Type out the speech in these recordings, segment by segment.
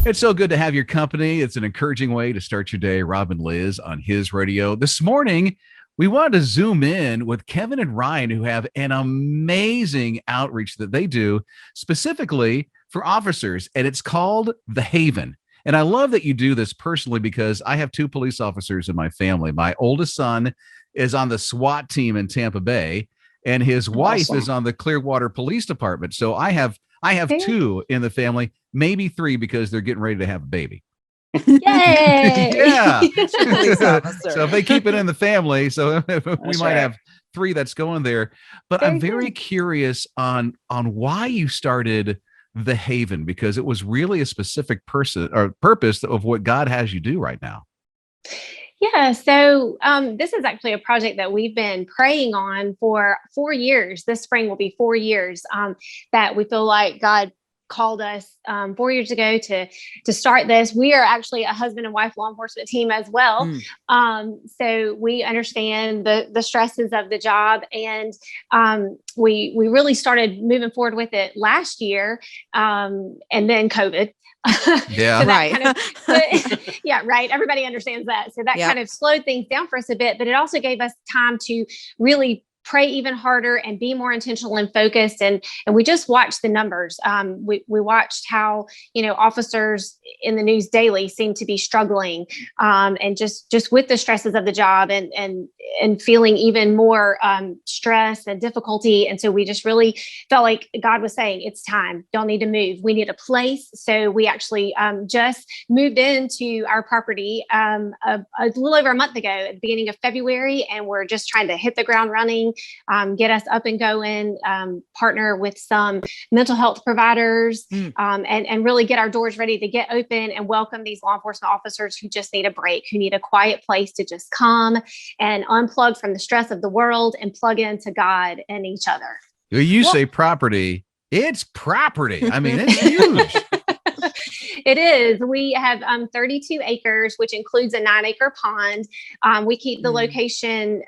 It's so good to have your company. It's an encouraging way to start your day. Rob and Liz on His Radio. This morning, we wanted to zoom in with Kevin and Ryan, who have an amazing outreach that they do specifically for officers, and it's called The Haven. And I love that you do this personally because I have two police officers in my family. My oldest son is on the SWAT team in Tampa Bay, and his wife is on the Clearwater Police Department. So I have two in the family, maybe three because they're getting ready to have a baby. Yay! Yeah. So if they keep it in the family, so we might have three that's going there. But I'm very curious on why you started The Haven, because it was really a specific person or purpose of what God has you do right now. Yeah, so this is actually a project that we've been praying on for 4 years. This spring will be 4 years that we feel like God called us 4 years ago to start this. We are actually a husband and wife law enforcement team as well. So we understand the stresses of the job, and we really started moving forward with it last year, and then COVID. Yeah. So right. Yeah, right. Everybody understands that. So that kind of slowed things down for us a bit, but it also gave us time to really pray even harder and be more intentional and focused. And we just watched the numbers. We watched how, officers in the news daily seem to be struggling, and just with the stresses of the job and feeling even more stress and difficulty. And so we just really felt like God was saying, it's time. Y'all need to move. We need a place. So we actually just moved into our property a little over a month ago at the beginning of February. And we're just trying to hit the ground running, get us up and going, partner with some mental health providers, and really get our doors ready to get open and welcome these law enforcement officers who just need a break, who need a quiet place to just come and unplug from the stress of the world and plug into God and each other. You say property, it's property. I mean, it's huge. It is. We have 32 acres, which includes a 9-acre pond. We keep the location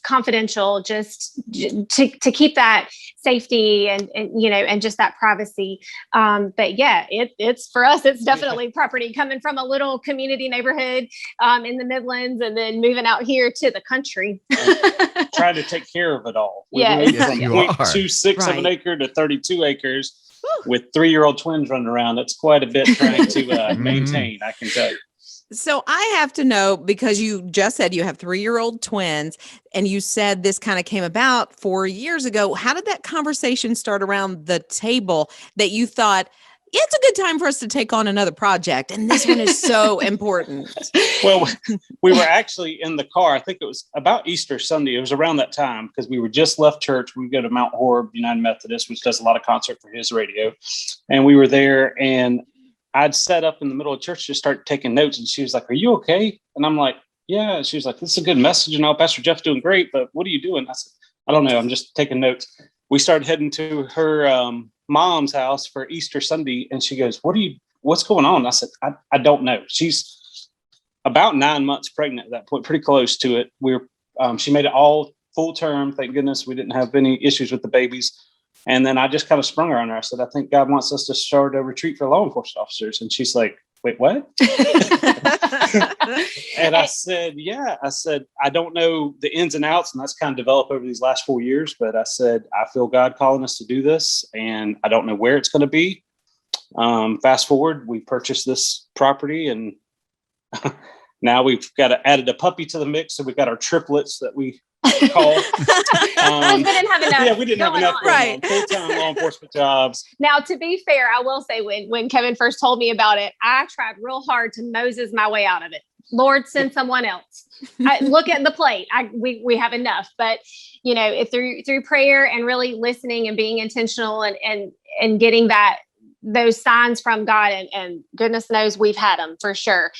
confidential, just to keep that safety and just that privacy. But yeah, it's for us. It's definitely property coming from a little community neighborhood in the Midlands, and then moving out here to the country. Trying to take care of it all. We Yeah, moved from 0.26 of an acre to 32 acres. With 3-year-old twins running around. That's quite a bit trying to maintain, I can tell you. So I have to know, because you just said you have 3-year-old twins, and you said this kind of came about 4 years ago. How did that conversation start around the table that you thought, it's a good time for us to take on another project, and this one is so important? Well, we were actually in the car. I think it was about Easter Sunday. It was around that time because we were just left church. We go to Mount Horeb United Methodist, which does a lot of concert for His Radio. And we were there, and I'd set up in the middle of church to start taking notes. And she was like, "Are you okay?" And I'm like, "Yeah." She was like, "This is a good message. And all, Pastor Jeff's doing great, but what are you doing?" I said, "I don't know. I'm just taking notes." We started heading to her mom's house for Easter Sunday, and she goes, "What's going on?" I said, I don't know. She's about 9 months pregnant at that point, pretty close to it. She made it all full term. Thank goodness we didn't have any issues with the babies. And then I just kind of sprung her on her. I said, "I think God wants us to start a retreat for law enforcement officers." And she's like, "Wait, what?" And I said, "Yeah." I said, "I don't know the ins and outs." And that's kind of developed over these last 4 years. But I said, "I feel God calling us to do this, and I don't know where it's going to be." Fast forward, we purchased this property, and now we've added a puppy to the mix. So we've got our triplets that we call. We didn't have enough. Yeah, we didn't have enough full-time law enforcement jobs. Now, to be fair, I will say when Kevin first told me about it, I tried real hard to Moses my way out of it. Lord, send someone else. Look at the plate. We have enough, but through prayer and really listening and being intentional and getting those signs from God, and goodness knows we've had them for sure.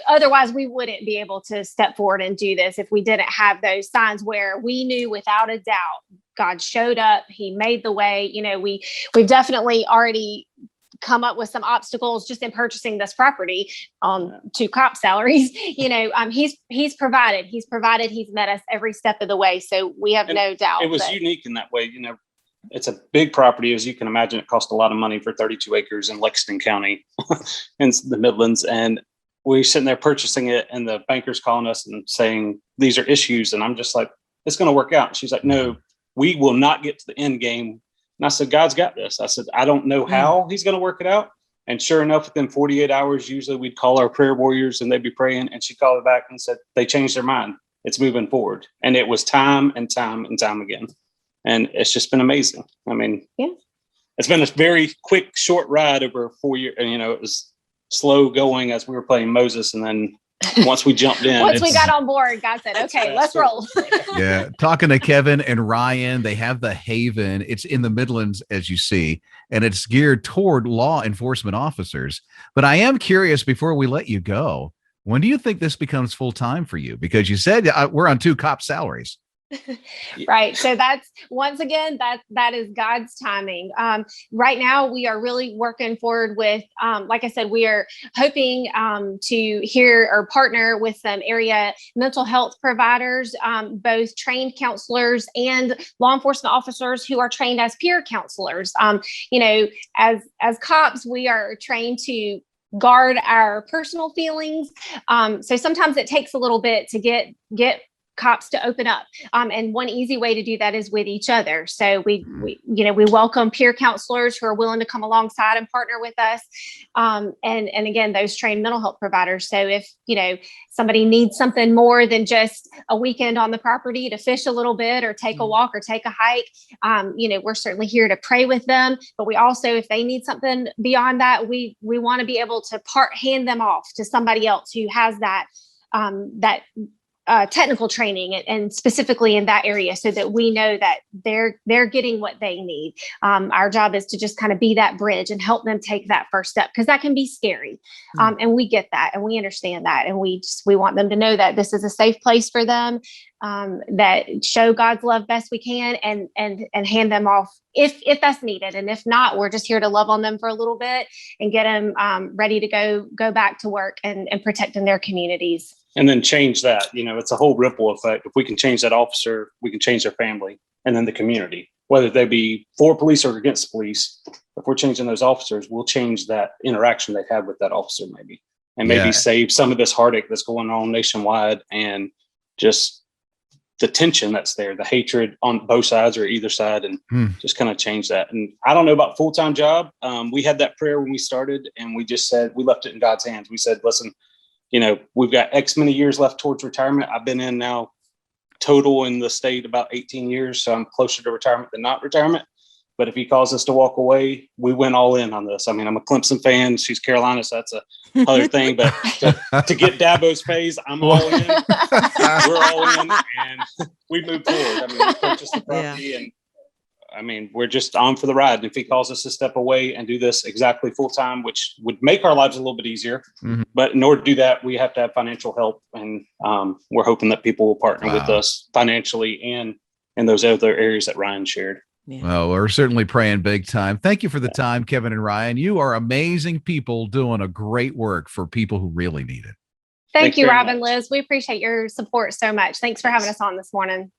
Otherwise we wouldn't be able to step forward and do this if we didn't have those signs where we knew without a doubt God showed up. He made the way. We've definitely already come up with some obstacles just in purchasing this property, 2 cop salaries. He's provided. He's met us every step of the way. So we have no doubt. It was unique in that way. it's a big property. As you can imagine, it cost a lot of money for 32 acres in Lexington County in the Midlands. And we're sitting there purchasing it, and the banker's calling us and saying, these are issues. And I'm just like, it's going to work out. And she's like, no, we will not get to the end game. And I said, God's got this. I said, I don't know how he's going to work it out. And sure enough, within 48 hours, usually we'd call our prayer warriors and they'd be praying. And she called it back and said, they changed their mind. It's moving forward. And it was time and time and time again. And it's just been amazing. I mean, it's been a very quick, short ride over 4 years. And, it was slow going as we were playing Moses. And then once we jumped in, once we got on board, God said, okay, let's roll. Yeah. Talking to Kevin and Ryan, they have the Haven. It's in the Midlands, as you see, and it's geared toward law enforcement officers. But I am curious, before we let you go, when do you think this becomes full time for you? Because you said we're on 2 cop salaries. Right. So that's, once again, that is God's timing. Right now we are really working forward with, like I said, we are hoping to hear or partner with some area mental health providers, both trained counselors and law enforcement officers who are trained as peer counselors. As cops, we are trained to guard our personal feelings. So sometimes it takes a little bit to get cops to open up. And one easy way to do that is with each other. So we welcome peer counselors who are willing to come alongside and partner with us. And again, those trained mental health providers. So if, somebody needs something more than just a weekend on the property to fish a little bit or take a walk or take a hike, we're certainly here to pray with them. But we also, if they need something beyond that, we want to be able to hand them off to somebody else who has that technical training and specifically in that area, so that we know that they're getting what they need. Our job is to just kind of be that bridge and help them take that first step, because that can be scary. And we get that and we understand that. And we want them to know that this is a safe place for them, that show God's love best we can, and hand them off if that's needed. And if not, we're just here to love on them for a little bit and get them ready to go back to work and protecting their communities. And then change that, it's a whole ripple effect. If we can change that officer, we can change their family and then the community, whether they be for police or against police. If we're changing those officers, we'll change that interaction they've had with that officer maybe save some of this heartache that's going on nationwide, and just the tension that's there, the hatred on both sides or either side, and just kind of change that. And I don't know about full-time job. We had that prayer when we started, and we just said, we left it in God's hands. We said, listen, we've got X many years left towards retirement. I've been in now total in the state about 18 years. So I'm closer to retirement than not retirement. But if he calls us to walk away, we went all in on this. I mean, I'm a Clemson fan. She's Carolina, so that's a other thing. But to get Dabo's pays, I'm all in. We're all in, and we moved forward. I mean, we purchased the property, and we're just on for the ride. And if he calls us to step away and do this exactly full time, which would make our lives a little bit easier, but in order to do that, we have to have financial help. And we're hoping that people will partner with us financially and in those other areas that Ryan shared. Yeah. Well, we're certainly praying big time. Thank you for the time, Kevin and Ryan. You are amazing people doing a great work for people who really need it. Thank you, Rob and Liz. We appreciate your support so much. Thanks for having us on this morning.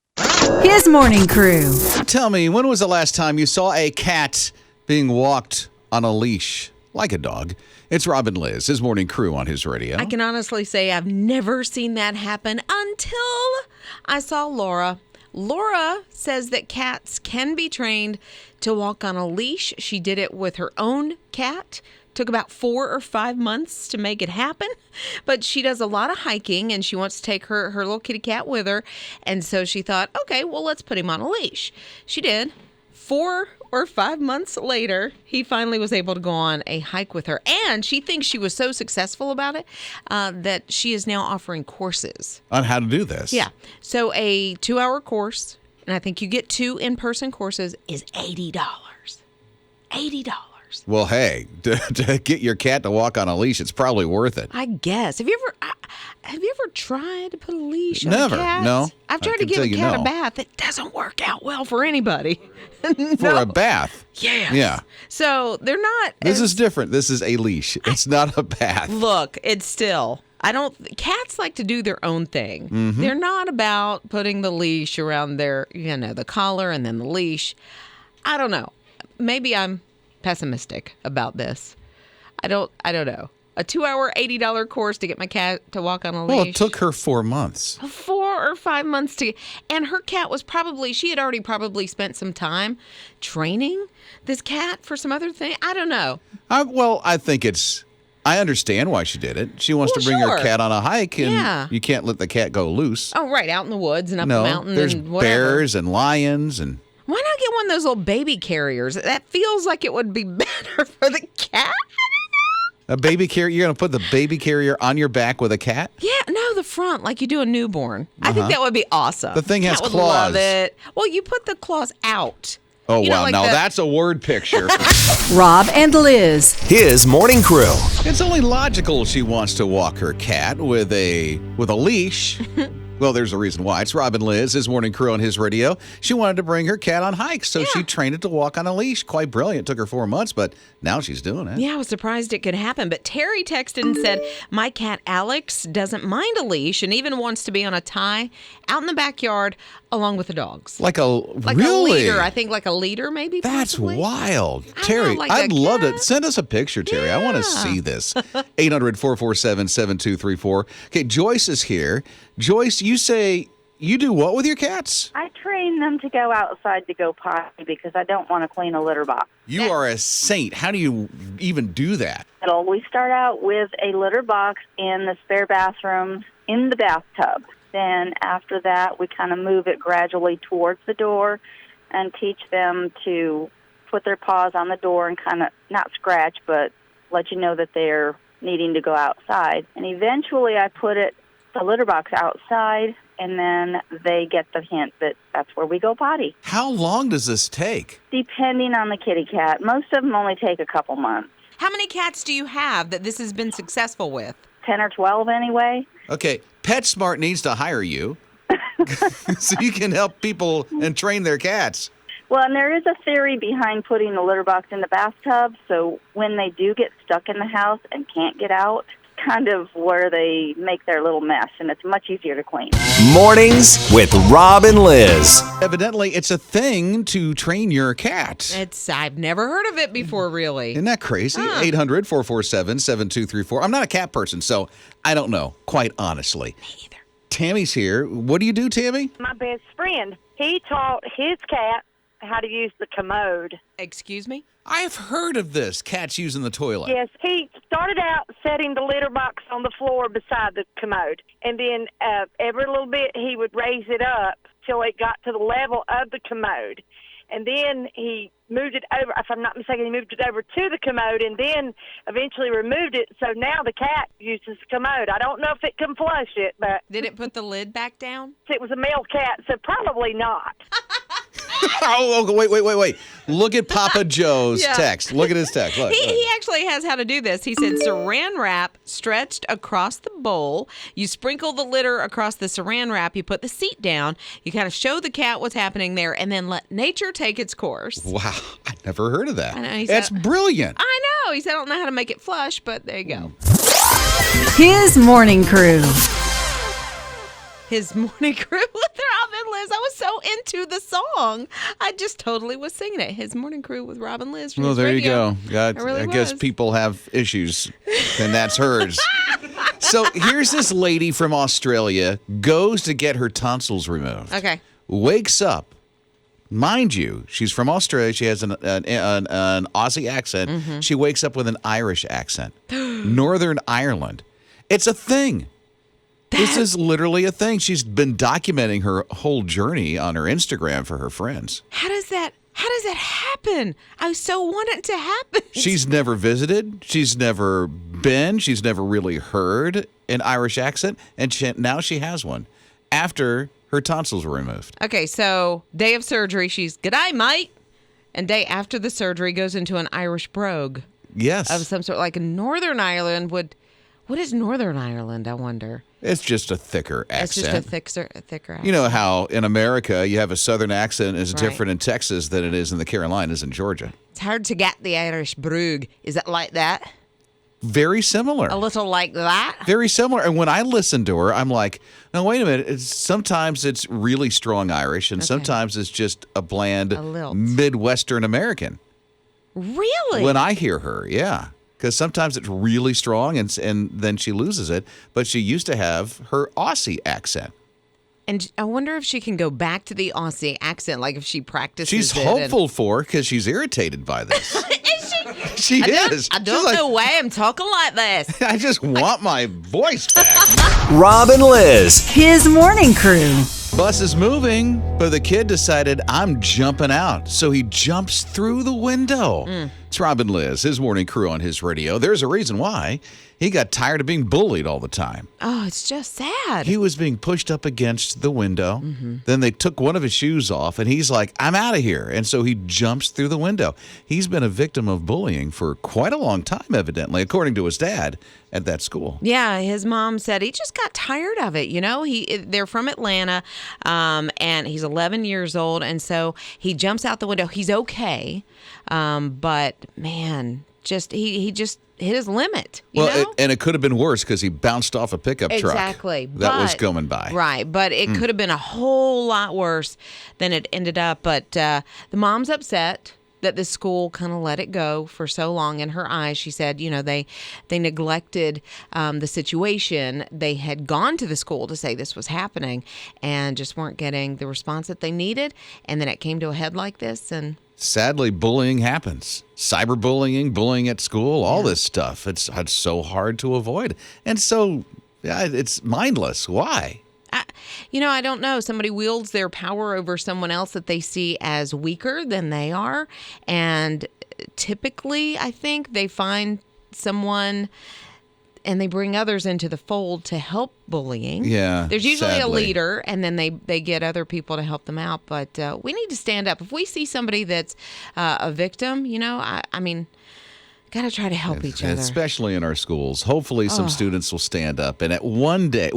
His morning crew. Tell me, when was the last time you saw a cat being walked on a leash like a dog? It's Rob and Liz, his morning crew on his radio. I can honestly say I've never seen that happen until I saw Laura. Laura says that cats can be trained to walk on a leash. She did it with her own cat. Took about 4 or 5 months to make it happen, but she does a lot of hiking and she wants to take her little kitty cat with her. And so she thought, okay, well, let's put him on a leash. She did. 4 or 5 months later, he finally was able to go on a hike with her. And she thinks she was so successful about it that she is now offering courses on how to do this. Yeah. So a 2-hour course, and I think you get 2 in-person courses, is $80. $80. Well, hey, to get your cat to walk on a leash, it's probably worth it. I guess. Have you ever tried to put a leash on a cat? No. I've tried to give a cat a bath. It doesn't work out well for anybody. For a bath? Yes. Yeah. So they're not. This is different. This is a leash. It's not a bath. Look, it's still. Cats like to do their own thing. Mm-hmm. They're not about putting the leash around their, the collar and then the leash. I don't know. Maybe I'm pessimistic about this. I don't know. A 2-hour, $80 course to get my cat to walk on a leash. Well, it took her 4 months. 4 or 5 months and her cat was she had already probably spent some time training this cat for some other thing. I don't know. I think I understand why she did it. She wants to bring her cat on a hike, and you can't let the cat go loose. Oh, right, out in the woods and up the mountain. There's and whatever. bears and lions and. Why not get one of those little baby carriers? That feels like it would be better for the cat. A baby carrier? You're going to put the baby carrier on your back with a cat? Yeah, no, the front, like you do a newborn. I think that would be awesome. The thing has cat would claws. Love it. Well, you put the claws out. Oh, wow. Now that's a word picture. Rob and Liz. His morning crew. It's only logical she wants to walk her cat with a leash. Well, there's a reason why. It's Rob and Liz, his morning crew on his radio. She wanted to bring her cat on hikes, so she trained it to walk on a leash. Quite brilliant. It took her 4 months, but now she's doing it. Yeah, I was surprised it could happen. But Terry texted and said, my cat Alex doesn't mind a leash and even wants to be on a tie out in the backyard along with the dogs. Like a leader. I think like a leader maybe. That's possibly. wild. Terry, I'd love it. Send us a picture, Terry. I want to see this. 800-447-7234. Okay, Joyce is here. Joyce, you say you do what with your cats? I train them to go outside to go potty because I don't want to clean a litter box. You are a saint. How do you even do that? We start out with a litter box in the spare bathroom in the bathtub. Then after that, we kind of move it gradually towards the door and teach them to put their paws on the door and kind of not scratch, but let you know that they're needing to go outside. And eventually I put the litter box outside, and then they get the hint that that's where we go potty. How long does this take? Depending on the kitty cat. Most of them only take a couple months. How many cats do you have that this has been successful with? 10 or 12 anyway. Okay, PetSmart needs to hire you so you can help people and train their cats. Well, and there is a theory behind putting the litter box in the bathtub, so when they do get stuck in the house and can't get out, kind of where they make their little mess, and it's much easier to clean. Mornings with Rob and Liz. Evidently, it's a thing to train your cat. I've never heard of it before, really. Isn't that crazy? 800-447-7234. I'm not a cat person, so I don't know, quite honestly. Me either. Tammy's here. What do you do, Tammy? My best friend, he taught his cat how to use the commode. Excuse me? I've heard of this, cats using the toilet. Yes, he started out setting the litter box on the floor beside the commode. And then every little bit he would raise it up till it got to the level of the commode. And then he moved it over, if I'm not mistaken, he moved it over to the commode and then eventually removed it. So now the cat uses the commode. I don't know if it can flush it, but... Did it put the lid back down? It was a male cat, so probably not. Oh, wait. Look at Papa Joe's text. Look at his text. Look. He actually has how to do this. He said saran wrap stretched across the bowl. You sprinkle the litter across the saran wrap. You put the seat down. You kind of show the cat what's happening there and then let nature take its course. Wow. I never heard of that. I know, That's brilliant. I know. He said, I don't know how to make it flush, but there you go. His morning crew. His morning crew with Rob and Liz. I was so into the song. I just totally was singing it. His morning crew with Rob and Liz. Well, there radio. you go. I guess people have issues, and that's hers. So here's this lady from Australia, goes to get her tonsils removed. Okay. Wakes up. Mind you, she's from Australia. She has an Aussie accent. Mm-hmm. She wakes up with an Irish accent. Northern Ireland. It's a thing. This is literally a thing. She's been documenting her whole journey on her Instagram for her friends. How does that happen? I so want it to happen. She's never visited. She's never been. She's never really heard an Irish accent. And now she has one after her tonsils were removed. Okay, so day of surgery, she's, "G'day, mate." And day after the surgery goes into an Irish brogue. Yes. Of some sort. Like in Northern Ireland what is Northern Ireland, I wonder? It's just a thicker accent. It's just a thicker accent. You know how in America you have a Southern accent is different in Texas than it is in the Carolinas and Georgia. It's hard to get the Irish brogue. Is it like that? very similar. A little like that? Very similar. And when I listen to her, I'm like, no, wait a minute. Sometimes it's really strong Irish, and sometimes it's just a bland Midwestern American. Really? When I hear her, yeah. Because sometimes it's really strong, and then she loses it. But she used to have her Aussie accent. And I wonder if she can go back to the Aussie accent, like if she practices She's hopeful for because she's irritated by this. Is she is. I don't know why I'm talking like this. I just want my voice back. Rob and Liz. His morning crew. Bus is moving, but the kid decided, I'm jumping out. So he jumps through the window. It's Rob and Liz, his morning crew on his radio. There's a reason why. He got tired of being bullied all the time. Oh, it's just sad. He was being pushed up against the window. Then they took one of his shoes off, and he's like, I'm out of here. And so he jumps through the window. He's been a victim of bullying for quite a long time, evidently, according to his dad at that school. Yeah, his mom said he just got tired of it. You know, they're from Atlanta, and he's 11 years old. And so he jumps out the window. He's okay. But, man, he just hit his limit. You know? And it could have been worse because he bounced off a pickup truck. Exactly. That was going by. Right. But it could have been a whole lot worse than it ended up. But the mom's upset that the school kind of let it go for so long. In her eyes, she said, you know, they neglected the situation. They had gone to the school to say this was happening and just weren't getting the response that they needed. And then it came to a head like this, and sadly, bullying happens. Cyberbullying, bullying at school, all this stuff. It's so hard to avoid. And so it's mindless. Why? I don't know. Somebody wields their power over someone else that they see as weaker than they are. And typically, I think they find someone and they bring others into the fold to help bullying. Yeah. There's usually sadly a leader, and then they get other people to help them out. But we need to stand up. If we see somebody that's a victim, I mean, got to try to help each other. Especially in our schools. Hopefully some students will stand up, and one day,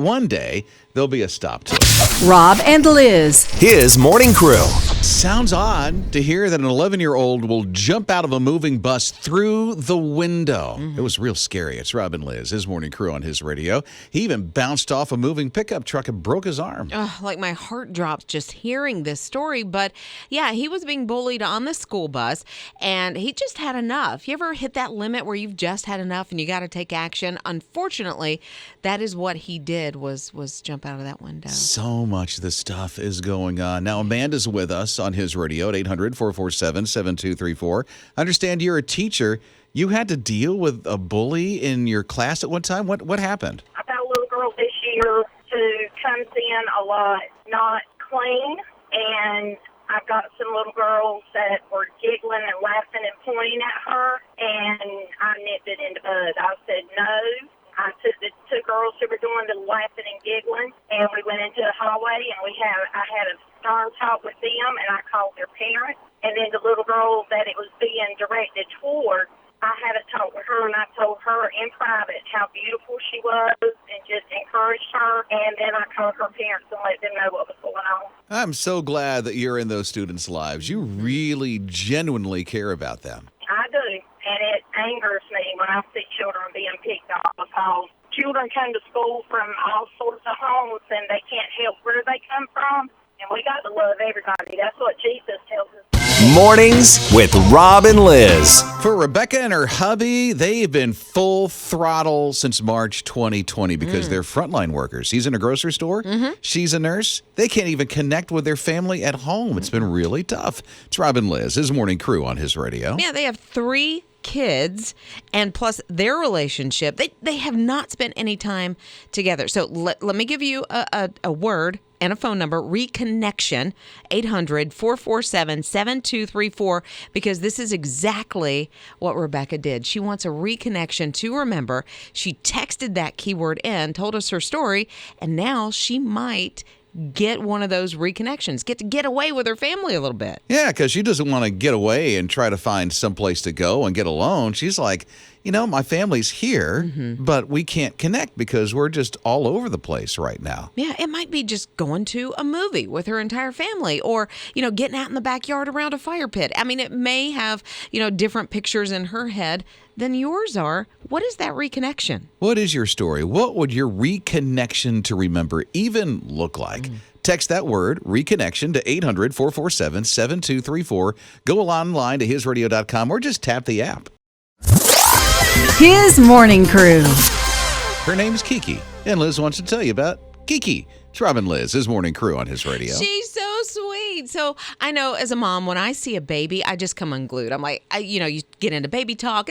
there'll be a stop to it. Rob and Liz. His morning crew. Sounds odd to hear that an 11-year-old will jump out of a moving bus through the window. It was real scary. It's Rob and Liz, his morning crew on his radio. He even bounced off a moving pickup truck and broke his arm. Like my heart drops just hearing this story. But yeah, he was being bullied on the school bus, and he just had enough. You ever hit that limit where you've just had enough and you got to take action? Unfortunately, that is what he did, was jump out of that window. So much of this stuff is going on. Now, Amanda's with us on his radio at 800-447-7234. I understand you're a teacher. You had to deal with a bully in your class at one time. What happened? I've got a little girl this year who comes in a lot not clean, and I've got some little girls that were giggling and laughing and pointing at her, and I nipped it in the bud. I said no. I took the two girls who were doing the laughing and giggling, and we went into the hallway, and I had a stern talk with them, and I called their parents. And then the little girl that it was being directed toward, I had a talk with her, and I told her in private how beautiful she was and just encouraged her. And then I called her parents and let them know what was going on. I'm so glad that you're in those students' lives. You really genuinely care about them. I do, and it angers me when I see children being picked on because children come to school from all sorts of homes and they can't help where they come from. And we got to love everybody. That's what Jesus tells us. Mornings with Rob and Liz. For Rebecca and her hubby, they've been full throttle since March 2020 because they're frontline workers. He's in a grocery store. She's a nurse. They can't even connect with their family at home. It's been really tough. It's Rob and Liz, his morning crew on his radio. Yeah, they have 3 kids, and plus their relationship. They have not spent any time together. So let me give you a word and a phone number: reconnection, 800-447-7234, because this is exactly what Rebecca did. She wants a reconnection to remember. She texted that keyword in, told us her story, and now she might get one of those reconnections, get away with her family a little bit. Yeah, because she doesn't want to get away and try to find someplace to go and get alone. She's like, my family's here, but we can't connect because we're just all over the place right now. Yeah, it might be just going to a movie with her entire family, or, getting out in the backyard around a fire pit. I mean, it may have, different pictures in her head than yours are. What is that reconnection? What is your story? What would your reconnection to remember even look like? Text that word, reconnection, to 800-447-7234. Go online to hisradio.com or just tap the app. His Morning Crew. Her name's Kiki, and Liz wants to tell you about Kiki. It's Rob and Liz, His Morning Crew on His Radio. She's so sweet. So I know as a mom, when I see a baby, I just come unglued. I'm like, you get into baby talk,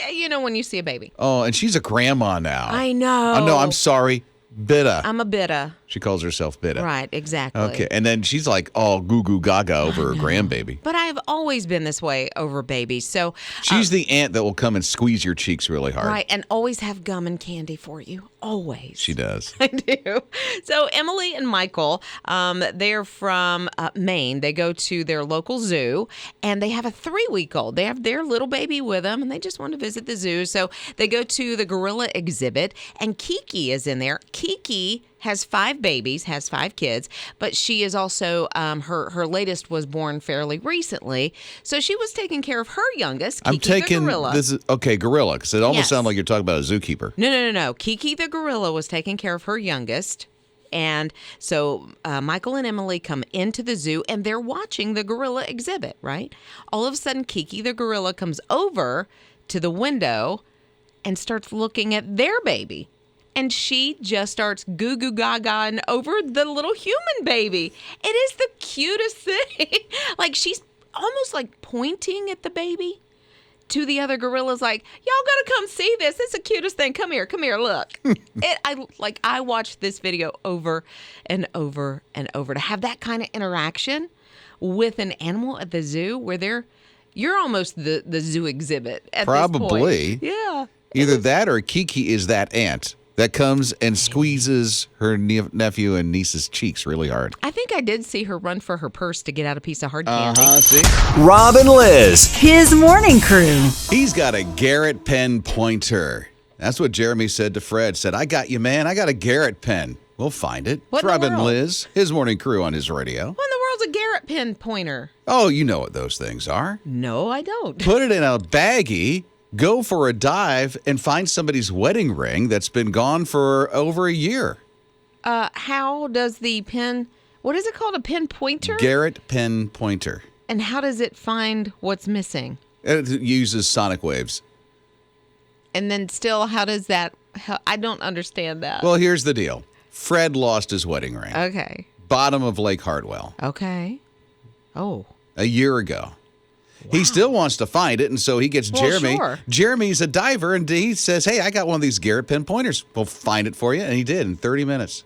and when you see a baby. Oh, and she's a grandma now. I know. Oh, no, I'm sorry. Bitta. I'm a Bitta. She calls herself Bitta. Right, exactly. Okay, and then she's like all goo goo gaga over her grandbaby. But I've always been this way over babies. So she's the aunt that will come and squeeze your cheeks really hard. Right, and always have gum and candy for you. Always. She does. I do. So Emily and Michael, they're from Maine. They go to their local zoo, and they have a 3-week-old. They have their little baby with them, and they just want to visit the zoo. So they go to the gorilla exhibit, and Kiki is in there. Kiki has 5 babies, has 5 kids, but she is also, her latest was born fairly recently. So she was taking care of her youngest, Kiki the gorilla. Gorilla, because it almost sounds like you're talking about a zookeeper. No. Kiki the gorilla was taking care of her youngest. And so Michael and Emily come into the zoo, and they're watching the gorilla exhibit, right? All of a sudden, Kiki the gorilla comes over to the window and starts looking at their baby. And she just starts goo goo gaga over the little human baby. It is the cutest thing. Like, she's almost like pointing at the baby to the other gorillas, like, y'all gotta come see this. It's the cutest thing. Come here, look. I watched this video over and over and over. To have that kind of interaction with an animal at the zoo where you're almost the zoo exhibit at this point. Probably. Yeah. Either that or Kiki is that aunt that comes and squeezes her nephew and niece's cheeks really hard. I think I did see her run for her purse to get out a piece of hard candy. See? Rob and Liz. His Morning Crew. He's Got a GARRETT pen pointer. That's what Jeremy said to Fred. Said, I got you, man. I got a GARRETT pen. We'll find it. What it's in the Rob and world? Liz, His Morning Crew on His Radio. What in the world's a GARRETT pen pointer? Oh, you know what those things are. No, I don't. Put it in a baggie, go for a dive, and find somebody's wedding ring that's been gone for over a year. How does the pen, what is it called, a pen pointer? GARRETT pen pointer. And how does it find what's missing? It uses sonic waves. And then still, how does that, I don't understand that. Well, here's the deal. Fred lost his wedding ring. Okay. Bottom of Lake Hartwell. Okay. Oh. A year ago. He still wants to find it, and so he gets Jeremy. Sure. Jeremy's a diver, and he says, hey, I got one of these GARRETT pen pointers. We'll find it for you, and he did in 30 minutes.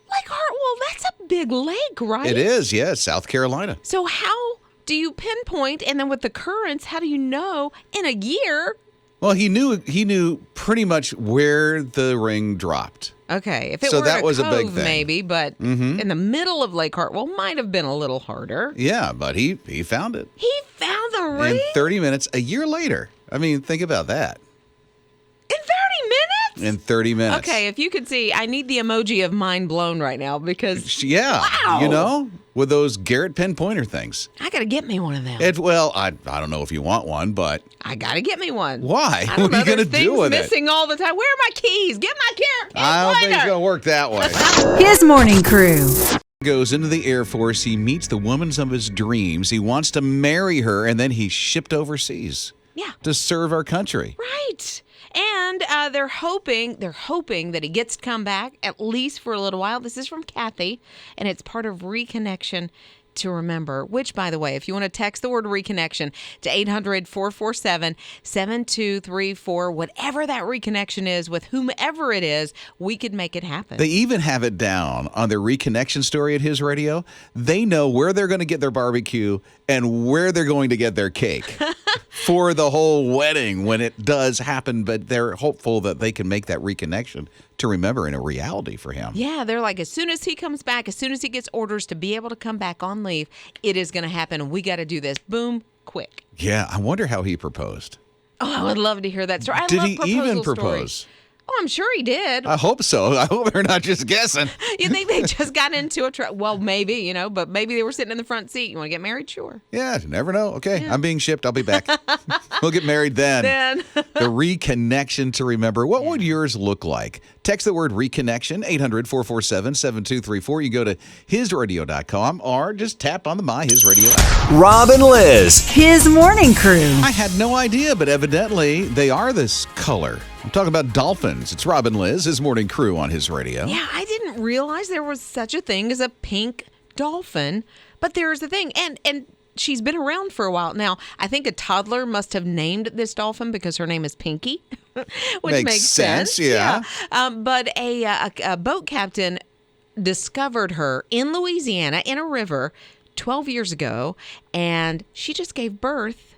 Lake Hartwell, that's a big lake, right? It is, yes, South Carolina. So how do you pinpoint, and then with the currents, how do you know in a year? Well, he knew pretty much where the ring dropped. Okay, if it So were that in a was a cove, big thing. maybe, but in the middle of Lake Hartwell might have been a little harder. Yeah, but he found it. He found the ring In 30 minutes, a year later. I mean, think about that. in 30 minutes? In 30 minutes. Okay, if you could see, I need the emoji of mind blown right now because Yeah. Wow. You know, with those GARRETT pen pointer things. I got to get me one of them. I don't know if you want one, but I got to get me one. why? I don't What are you know, going to there's do things with it? missing all the time. Where are my keys? Get my pen I don't think it's going to work that way. His Morning Crew. Goes into the Air Force. He meets the woman of his dreams. He wants to marry her, and then he's shipped overseas. Yeah. To serve our country. Right. And they're hoping that he gets to come back at least for a little while. This is from Kathy, and it's part of Reconnection to Remember, which, by the way, if you want to text the word reconnection to 800-447-7234, whatever that reconnection is with whomever it is, we could make it happen. They even have it down on their reconnection story at His Radio. They know where they're going to get their barbecue and where they're going to get their cake for the whole wedding when it does happen. But they're hopeful that they can make that reconnection to remember in a reality for him. Yeah, they're like, as soon as he comes back, as soon as he gets orders to be able to come back on leave, it is going to happen. We got to do this. Boom, quick. Yeah, I wonder how he proposed. Oh, I would love to hear that story. I Did love he even proposal propose? stories. Oh, I'm sure he did. I hope so. I hope they're not just guessing. You think they just got into a truck? Well, maybe, but maybe they were sitting in the front seat. You want to get married? Sure. Yeah, you never know. Okay, I'm being shipped. I'll be back. We'll get married then. The reconnection to remember. What would yours look like? Text the word reconnection, 800-447-7234. You go to hisradio.com or just tap on the My His Radio app. Rob and Liz. His morning crew. I had no idea, but evidently they are this color. I'm talking about dolphins. It's Rob and Liz, His morning crew on His Radio. Yeah, I didn't realize there was such a thing as a pink dolphin, but there's a thing. And she's been around for a while. Now, I think a toddler must have named this dolphin because her name is Pinky, which makes sense. Yeah. But a boat captain discovered her in Louisiana in a river 12 years ago, and she just gave birth.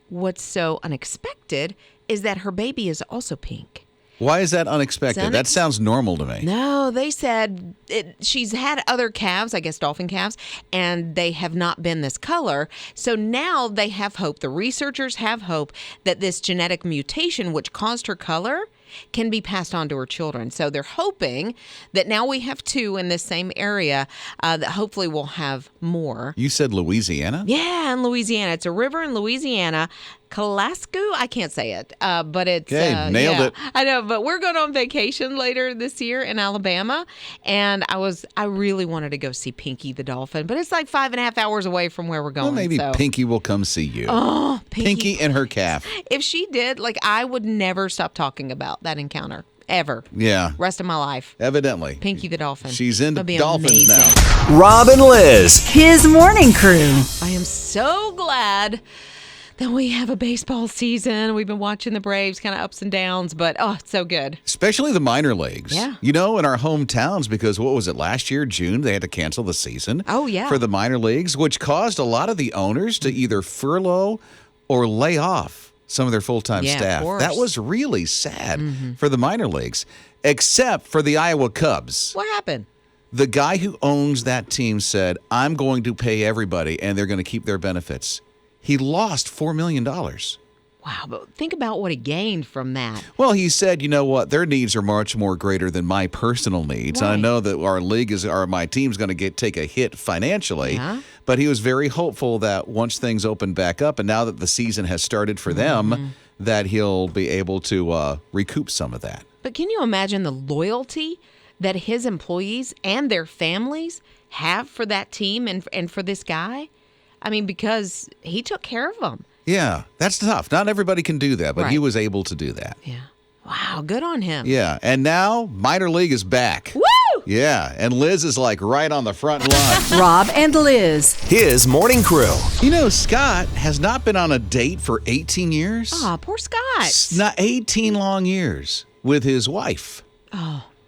What's so unexpected is that her baby is also pink. Why is that unexpected? That sounds normal to me. No, they said she's had other calves, I guess dolphin calves, and they have not been this color. So now they have hope. The researchers have hope that this genetic mutation, which caused her color, can be passed on to her children. So they're hoping that now we have two in this same area, that hopefully we'll have more. You said Louisiana? Yeah, in Louisiana. It's a river in Louisiana. Kalasku? I can't say it, but it's... Okay, nailed it. I know, but we're going on vacation later this year in Alabama, and I really wanted to go see Pinky the dolphin, but it's like 5.5 hours away from where we're going. Well, maybe so. Pinky will come see you. Oh, Pinky and her calf. If she did, I would never stop talking about that encounter. Ever. Yeah. Rest of my life. Evidently. Pinky the dolphin. She's into dolphins amazing. now. Rob and Liz. His morning crew. I am so glad that we have a baseball season. We've been watching the Braves, kind of ups and downs, but it's so good. Especially the minor leagues. Yeah. In our hometowns, because what was it, last year, June, they had to cancel the season. Oh, yeah. For the minor leagues, which caused a lot of the owners to either furlough or lay off some of their full-time staff. That was really sad for the minor leagues, except for the Iowa Cubs. What happened? The guy who owns that team said, I'm going to pay everybody, and they're going to keep their benefits. He lost $4 million. Wow, but think about what he gained from that. Well, he said, you know what? Their needs are much more greater than my personal needs. Right. I know that my team's going to take a hit financially, but he was very hopeful that once things open back up, and now that the season has started for them, that he'll be able to recoup some of that. But can you imagine the loyalty that his employees and their families have for that team and for this guy? I mean, because he took care of them. Yeah, that's tough. Not everybody can do that, but he was able to do that. Yeah. Wow, good on him. Yeah, and now minor league is back. Woo! Yeah, and Liz is right on the front line. Rob and Liz. His morning crew. Scott has not been on a date for 18 years. Aw, poor Scott. Not 18 long years with his wife.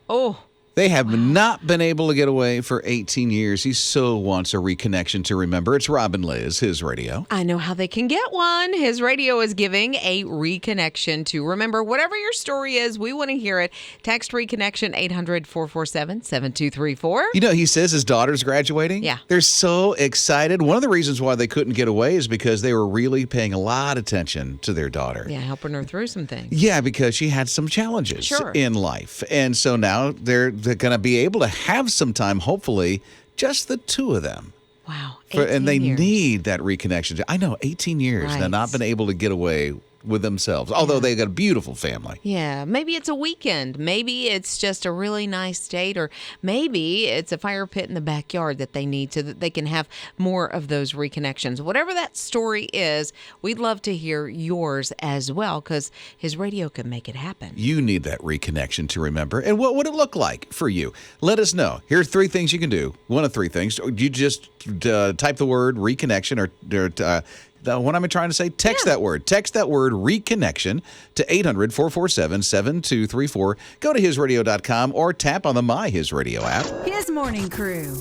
Oh. They have not been able to get away for 18 years. He so wants a reconnection to remember. It's Rob and Liz, His Radio. I know how they can get one. His Radio is giving a reconnection to remember. Whatever your story is, we want to hear it. Text reconnection 800-447-7234. He says his daughter's graduating. Yeah. They're so excited. One of the reasons why they couldn't get away is because they were really paying a lot of attention to their daughter. Yeah, helping her through some things. Yeah, because she had some challenges in life. And so now they're going to be able to have some time, hopefully, just the two of them. Wow. And they 18 years. need that reconnection. I know, 18 years. Right. They've not been able to get away with themselves, although they got a beautiful family. Yeah, maybe it's a weekend. Maybe it's just a really nice date, or maybe it's a fire pit in the backyard that they need so that they can have more of those reconnections. Whatever that story is, we'd love to hear yours as well, because His Radio can make it happen. You need that reconnection to remember. And what would it look like for you? Let us know. Here's 3 things you can do. One of 3 things. You just type the word reconnection or what am I trying to say? Text that word. Text that word reconnection to 800-447-7234. Go to hisradio.com or tap on the My His Radio app. His morning crew.